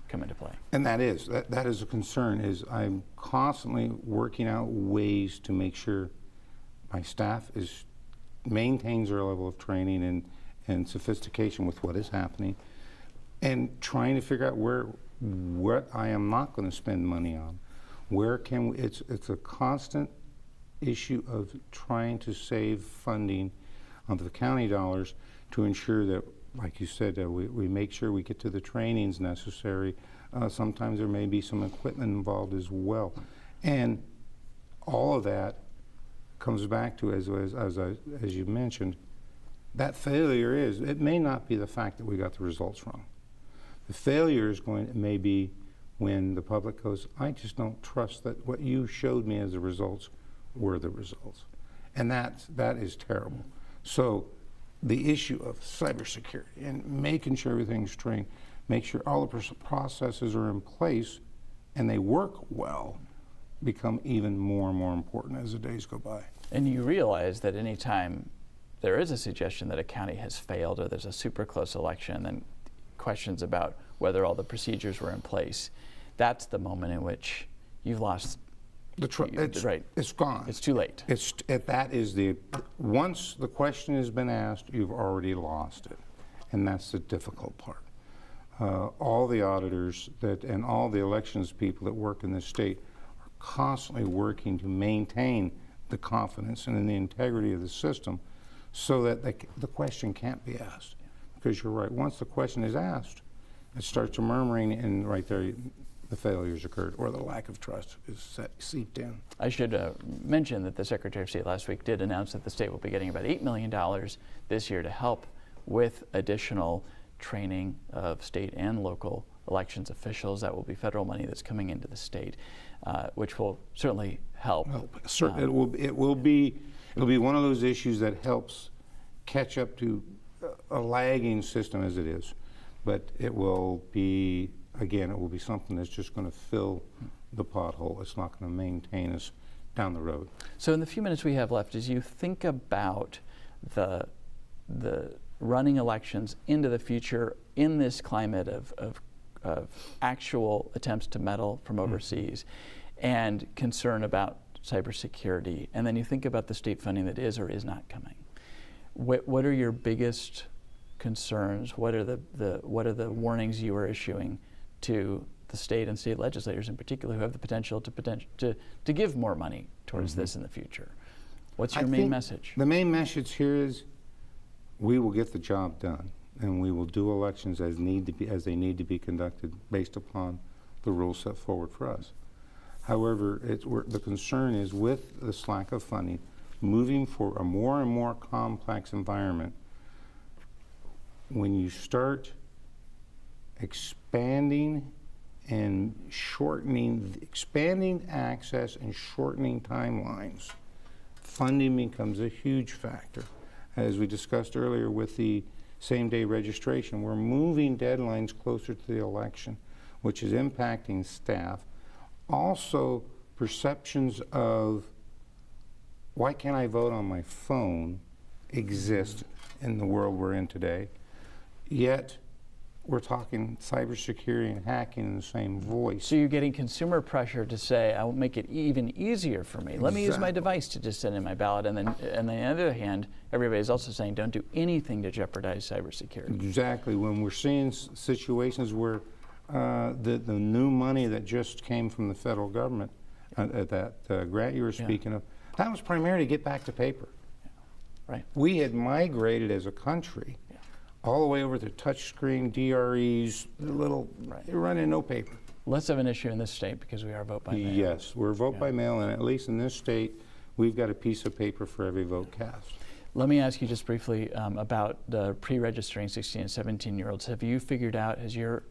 come into play? And that is a concern. Is I'm constantly working out ways to make sure my staff maintains their level of training and sophistication with what is happening, and trying to figure out what I am not going to spend money on. Where can we, it's a constant issue of trying to save funding of the county dollars to ensure that, like you said, we make sure we get to the trainings necessary. Sometimes there may be some equipment involved as well. And all of that comes back to, as you mentioned, that failure it may not be the fact that we got the results wrong. The failure may be when the public goes, I just don't trust that what you showed me as the results were the results. And that is terrible. So the issue of cybersecurity and making sure everything's trained, make sure all the processes are in place and they work well, become even more and more important as the days go by. And you realize that any time there is a suggestion that a county has failed or there's a super close election, then questions about whether all the procedures were in place, that's the moment in which you've lost right. It's gone. It's too late. Once the question has been asked, you've already lost it. And that's the difficult part. All the auditors and all the elections people that work in this state are constantly working to maintain the confidence and the integrity of the system so that the question can't be asked. Because you're right, once the question is asked, it starts murmuring, and right there, the failures occurred, or the lack of trust is seeped in. I should mention that the Secretary of State last week did announce that the state will be getting about $8 million this year to help with additional training of state and local elections officials. That will be federal money that's coming into the state, which will certainly help. It will be one of those issues that helps catch up to a lagging system as it is, but it will be, again, it will be something that's just going to fill the pothole. It's not going to maintain us down the road. So in the few minutes we have left, as you think about the running elections into the future in this climate of actual attempts to meddle from overseas and concern about cybersecurity, and then you think about the state funding that is or is not coming, what are your biggest concerns? What are the warnings you are issuing to the state and state legislators in particular who have the potential to give more money towards this in the future? What's your main message? The main message here is we will get the job done, and we will do elections as they need to be conducted based upon the rules set forward for us. However, the concern is with this lack of funding, moving for a more and more complex environment. When you start expanding access and shortening timelines, funding becomes a huge factor. As we discussed earlier with the same-day registration, we're moving deadlines closer to the election, which is impacting staff. Also, perceptions of why can't I vote on my phone exist in the world we're in today. Yet, we're talking cybersecurity and hacking in the same voice. So you're getting consumer pressure to say, I will make it even easier for me. Let me use my device to just send in my ballot. And then on the other hand, everybody's also saying, don't do anything to jeopardize cybersecurity. Exactly. When we're seeing situations where the new money that just came from the federal government, that grant you were speaking of, that was primarily to get back to paper. Right. We had migrated as a country all the way over to touchscreen DREs, you're running no paper. Less of an issue in this state because we are vote by mail. Yes, we're vote by mail, and at least in this state, we've got a piece of paper for every vote cast. Let me ask you just briefly about the pre-registering 16 and 17-year-olds. Have you figured out, has your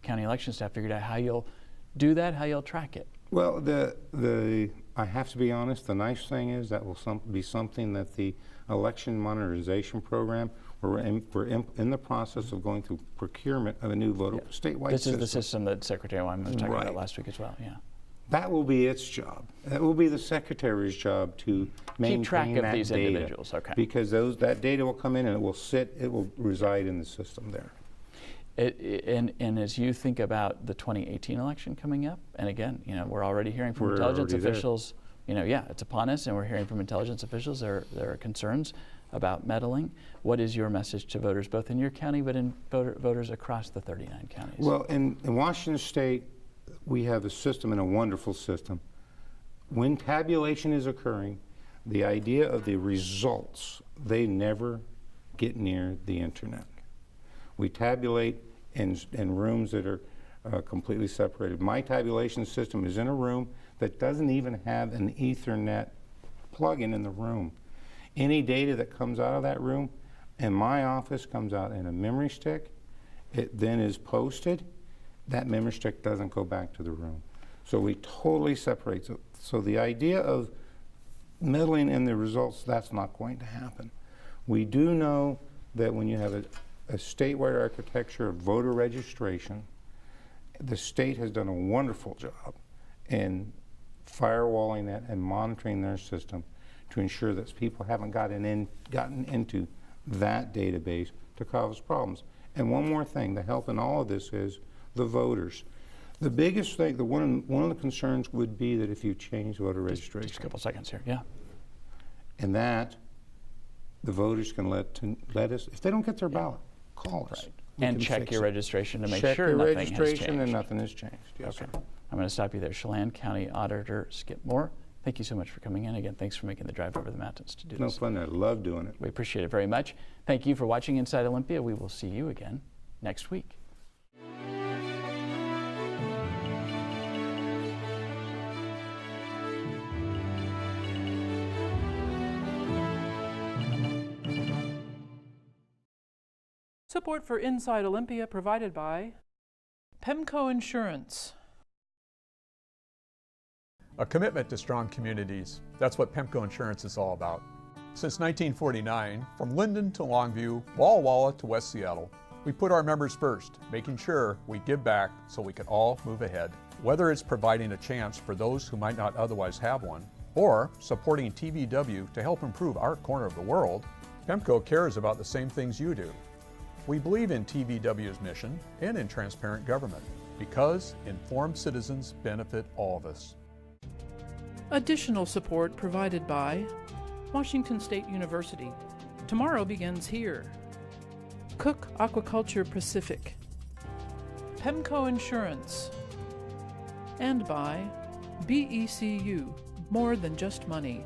county election staff figured out how you'll do that, how you'll track it? Well, I have to be honest, the nice thing is that will be something that the election monetization program, we're in the process of going through procurement of a new statewide system. This is the system that Secretary Wyman was talking about last week as well, yeah. That will be its job. That will be the Secretary's job to maintain keep track of that these data, individuals, okay. Because that data will come in and it will reside in the system there. And as you think about the 2018 election coming up, and again, we're already hearing from intelligence officials, it's upon us, and we're hearing from intelligence officials there are concerns about meddling. What is your message to voters, both in your county, but in voters across the 39 counties? Well, in Washington State, we have a system, and a wonderful system. When tabulation is occurring, the idea of the results, they never get near the internet. We tabulate in rooms that are completely separated. My tabulation system is in a room that doesn't even have an Ethernet plug-in in the room. Any data that comes out of that room in my office comes out in a memory stick. It then is posted. That memory stick doesn't go back to the room. So we totally separate. So the idea of meddling in the results, that's not going to happen. We do know that when you have a statewide architecture of voter registration, the state has done a wonderful job in firewalling that and monitoring their system to ensure that people haven't gotten into that database to cause problems. And one more thing, the help in all of this is the voters. The biggest thing, one of the concerns would be that if you change voter registration. Just a couple seconds here, yeah. And that the voters can let us, if they don't get their ballot, call us. Right. And check your registration to make check sure your nothing registration has changed. and nothing has changed. Yes, okay. sir. I'm going to stop you there. Chelan County Auditor Skip Moore, thank you so much for coming in. Again, thanks for making the drive over the mountains to do No this. fun. I love doing it. We appreciate it very much. Thank you for watching Inside Olympia. We will see you again next week. Support for Inside Olympia provided by PEMCO Insurance. A commitment to strong communities. That's what PEMCO Insurance is all about. Since 1949, from Linden to Longview, Walla Walla to West Seattle, we put our members first, making sure we give back so we can all move ahead. Whether it's providing a chance for those who might not otherwise have one, or supporting TVW to help improve our corner of the world, PEMCO cares about the same things you do. We believe in TVW's mission and in transparent government because informed citizens benefit all of us. Additional support provided by Washington State University. Tomorrow begins here. Cook Aquaculture Pacific. PEMCO Insurance. And by BECU, more than just money.